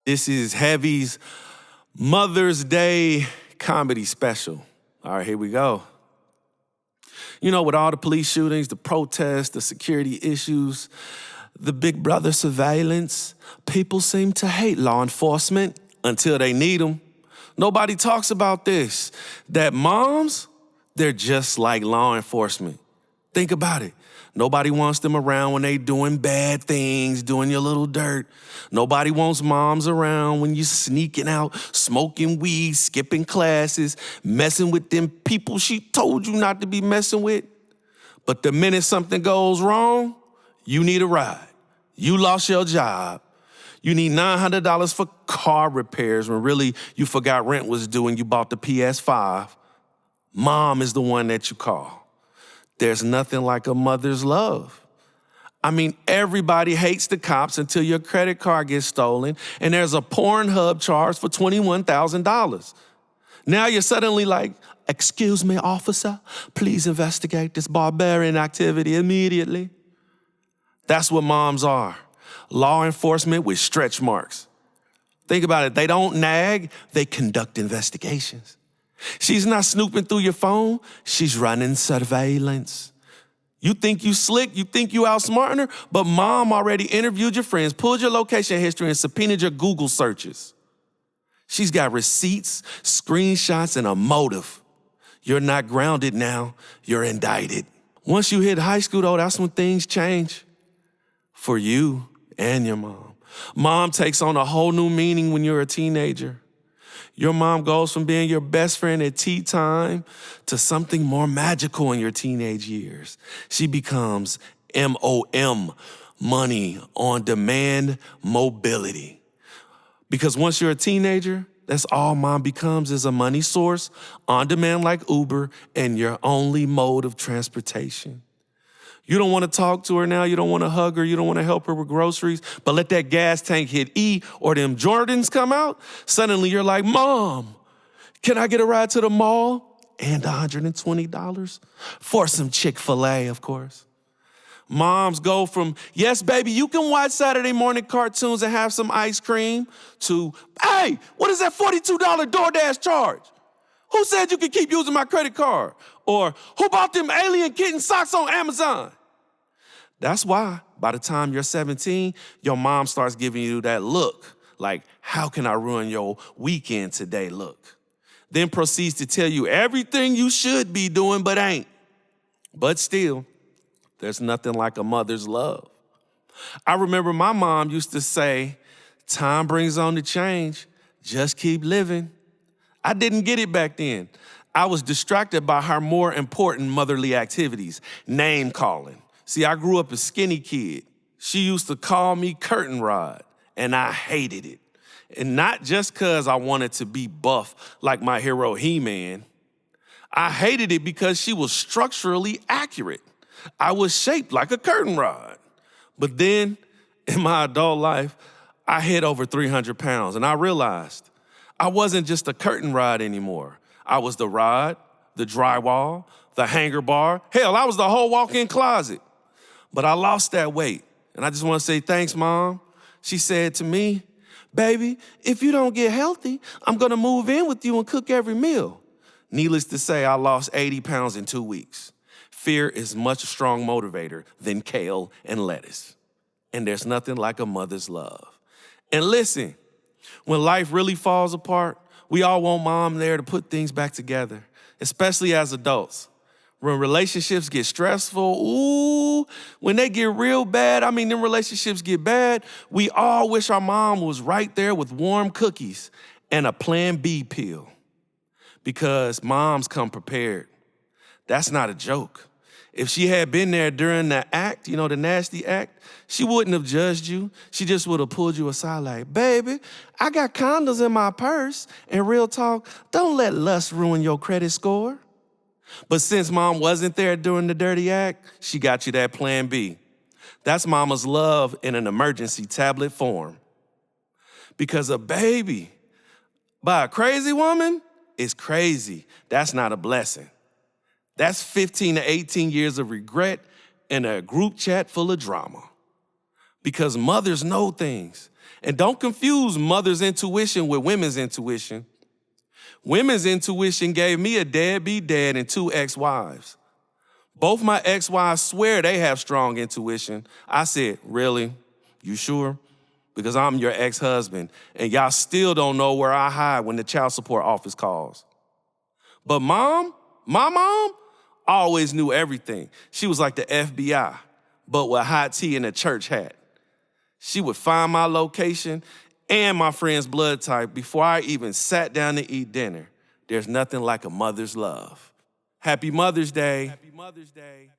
This is Heavy's Mother's Day comedy special. All right, here we go. You know, with all the police shootings, the protests, the security issues, the Big Brother surveillance, people seem to hate law enforcement until they need them. Nobody talks about this, that moms, they're just like law enforcement. Think about it. Nobody wants them around when they doing bad things, doing your little dirt. Nobody wants moms around when you sneaking out, smoking weed, skipping classes, messing with them people she told you not to be messing with. But the minute something goes wrong, you need a ride. You lost your job. You need $900 for car repairs when really you forgot rent was due and you bought the PS5. Mom is the one that you call. There's nothing like a mother's love. I mean, everybody hates the cops until your credit card gets stolen and there's a Pornhub charge for $21,000. Now you're suddenly like, excuse me, officer, please investigate this barbarian activity immediately. That's what moms are. Law enforcement with stretch marks. Think about it. They don't nag, they conduct investigations. She's not snooping through your phone, she's running surveillance. You think you slick, you think you outsmarting her, but mom already interviewed your friends, pulled your location history, and subpoenaed your Google searches. She's got receipts, screenshots, and a motive. You're not grounded now, you're indicted. Once you hit high school, though, that's when things change. For you and your mom. Mom takes on a whole new meaning when you're a teenager. Your mom goes from being your best friend at tea time to something more magical in your teenage years. She becomes MOM, money on demand mobility. Because once you're a teenager, that's all mom becomes is a money source, on demand like Uber, and your only mode of transportation. You don't want to talk to her now, you don't want to hug her, you don't want to help her with groceries, but let that gas tank hit E or them Jordans come out, suddenly you're like, Mom, can I get a ride to the mall? And $120 for some Chick-fil-A, of course. Moms go from, yes, baby, you can watch Saturday morning cartoons and have some ice cream, to, hey, what is that $42 DoorDash charge? Who said you could keep using my credit card? Or who bought them alien kitten socks on Amazon? That's why by the time you're 17, your mom starts giving you that look, like, how can I ruin your weekend today look? Then proceeds to tell you everything you should be doing but ain't. But still, there's nothing like a mother's love. I remember my mom used to say, time brings on the change, just keep living. I didn't get it back then. I was distracted by her more important motherly activities, name calling. See, I grew up a skinny kid. She used to call me Curtain Rod, and I hated it. And not just because I wanted to be buff like my hero He-Man. I hated it because she was structurally accurate. I was shaped like a curtain rod. But then, in my adult life, I hit over 300 pounds, and I realized I wasn't just a curtain rod anymore. I was the rod, the drywall, the hanger bar. Hell, I was the whole walk-in closet. But I lost that weight. And I just want to say thanks, Mom. She said to me, baby, if you don't get healthy, I'm going to move in with you and cook every meal. Needless to say, I lost 80 pounds in 2 weeks. Fear is much a strong motivator than kale and lettuce. And there's nothing like a mother's love. And listen, when life really falls apart, we all want mom there to put things back together, especially as adults. When relationships get stressful, when they get real bad, them relationships get bad, we all wish our mom was right there with warm cookies and a Plan B pill. Because moms come prepared. That's not a joke. If she had been there during the act, the nasty act, she wouldn't have judged you. She just would have pulled you aside like, baby, I got condoms in my purse. And real talk, don't let lust ruin your credit score. But since mom wasn't there during the dirty act, she got you that Plan B. That's mama's love in an emergency tablet form. Because a baby by a crazy woman is crazy. That's not a blessing. That's 15 to 18 years of regret and a group chat full of drama. because mothers know things. And don't confuse mother's intuition with women's intuition. Women's intuition gave me a deadbeat dad and 2 ex-wives. Both my ex-wives swear they have strong intuition. I said, really? You sure? Because I'm your ex-husband, and y'all still don't know where I hide when the child support office calls. But my mom, always knew everything. She was like the FBI, but with hot tea and a church hat. She would find my location and my friend's blood type before I even sat down to eat dinner. There's nothing like a mother's love. Happy Mother's Day. Happy Mother's Day.